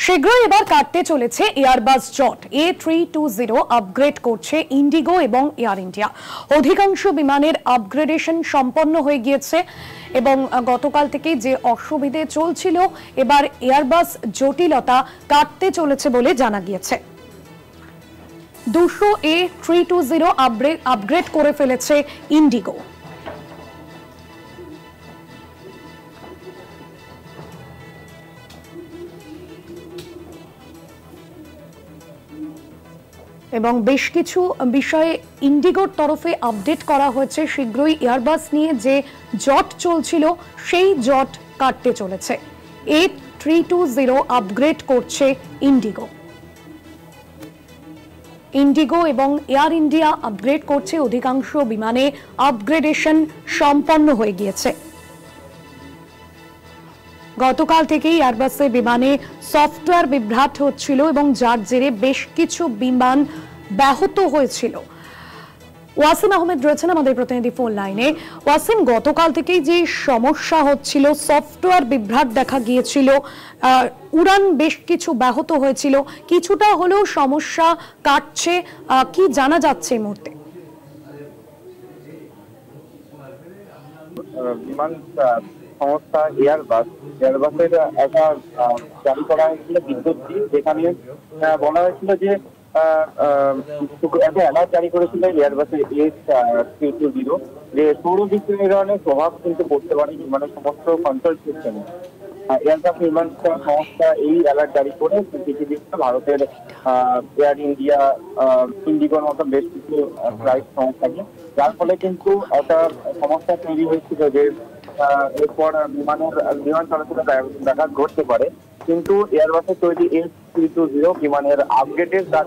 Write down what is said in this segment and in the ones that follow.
শীঘ্রই এবার কাটতে চলেছে এয়ারবাস জট A320 আপগ্রেড করছে ইন্ডিগো এবং এয়ার ইন্ডিয়া। অধিকাংশ বিমানের আপগ্রেডেশন সম্পন্ন হয়ে গিয়েছে এবং গতকাল থেকে যে অসুবিধে চলছিল এবার এয়ারবাস জটিলতা কাটতে চলেছে বলে জানা গিয়েছে। 200 A320 আপগ্রেড করে ফেলেছে ইন্ডিগো। এবং বেশ কিছু বিষয়ে ইন্ডিগোর তরফে আপডেট করা হয়েছে। শীঘ্রই এয়ারবাস নিয়ে যে জট চলছিল সেই জট কাটতে চলেছে। A320 আপগ্রেড করছে ইন্ডিগো। ইন্ডিগো এবং এয়ার ইন্ডিয়া আপগ্রেড করছে। অধিকাংশ বিমানে আপগ্রেডেশন সম্পন্ন হয়ে গিয়েছে। গতকাল থেকেই এয়ারবাসের বিমানে সফটওয়্যার বিভ্রাট হচ্ছিল এবং যার জেরে বেশ কিছু বিমান ব্যাহত হয়েছিল। ওয়াসিম আহমেদ রয়েছেন আমাদের প্রতিনিধি ফোন লাইনে। ওয়াসিম, গতকাল থেকেই যে সমস্যা হচ্ছিল, সফটওয়্যার বিভ্রাট দেখা গিয়েছিল, উড়ান বেশ কিছু ব্যাহত হয়েছিল, কিছুটা হলেও সমস্যা কাটছে, কি জানা যাচ্ছে এই মুহূর্তে? বিমান সংস্থা এয়ারবাসের একটা জারি করা হয়েছিল বিজ্ঞপ্তি, যেখানে বলা হয়েছিল যে একটা অ্যালার্ট জারি করেছিল এয়ারবাসের A320 যে সৌর বিকিরণের প্রভাব কিন্তু পড়তে পারে বিমানের সমস্ত কন্ট্রোল সিস্টেমে। এয়ারবাস বিমান সংস্থা এই অ্যালার্ট জারি করে পৃথিবীতে ভারতের এয়ার ইন্ডিয়া, ইন্ডিগোর মতো বেশ কিছু ফ্লাইট সংস্থাকে, যার ফলে কিন্তু একটা সমস্যা তৈরি হয়েছিল যে এরপর বিমান চলাচলে ব্যাঘাত ঘটতে পারে। কিন্তু এয়ারবাসের তৈরি A320 বিমানের আপগ্রেডের কাজ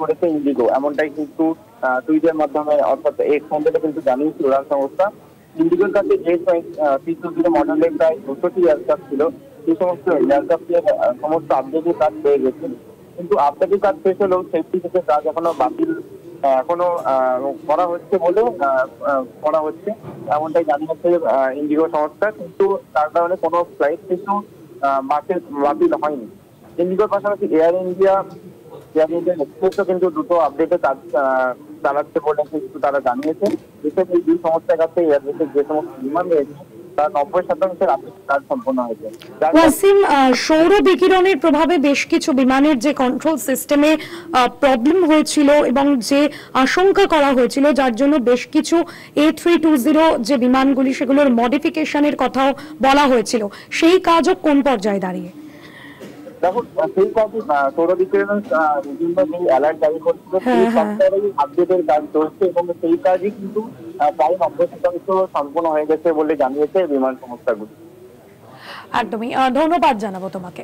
করেছে ইন্ডিগো, এমনটাই কিন্তু টুইটের মাধ্যমে অর্থাৎ এক্স হ্যান্ডেলে কিন্তু জানিয়েছিল উড়ান সংস্থা। ইন্ডিগোর কাছে A320 মডেলের প্রায় 200টি এয়ারক্রাফট ছিল। সেই সমস্ত এয়ারক্রাফটের সমস্ত আপডেটের কাজ পেয়ে গেছে, কিন্তু আপডেটের কাজ শেষ হলেও সেফটি থেকে কাজ এখনো করা হচ্ছে বলে করা হচ্ছে, এমনটাই জানিয়েছে ইন্ডিগো সংস্থা। কিন্তু তার কারণে কোনো ফ্লাইট কিন্তু বাতিল হয়নি। ইন্ডিগোর পাশাপাশি এয়ার ইন্ডিয়া এক্সপ্রেসও কিন্তু দুটো আপডেটে কাজ চালাচ্ছে বলে কিন্তু তারা জানিয়েছে। বিশেষ এই দুই সংস্থার কাছে এয়ারবাসের যে সমস্ত বিমান রয়েছে তার 90% আপডেট কাজ সম্পন্ন হয়েছে। ওয়াসিম, সৌর বিকিরণের প্রভাবে বেশ কিছু বিমানের যে কন্ট্রোল সিস্টেমে প্রবলেম হয়েছিল এবং যে আশঙ্কা করা হয়েছিল, যার জন্য বেশ কিছু A320 যে বিমানগুলি সেগুলোর মডিফিকেশনের কথাও বলা হয়েছিল, সেই কাজও কোন পর্যায়ে দাঁড়িয়ে? দেখো, সেই কাজে সৌর বিকিরণের বিভিন্ন যে অ্যালার্ট জারি করছিল সেই সফটওয়্যারের আপডেটের কাজ চলছে এবং সেই কাজই কিন্তু প্রায় 90% সম্পূর্ণ হয়ে গেছে বলে জানিয়েছে বিমান সংস্থাগুলি। একদমই, ধন্যবাদ জানাবো তোমাকে।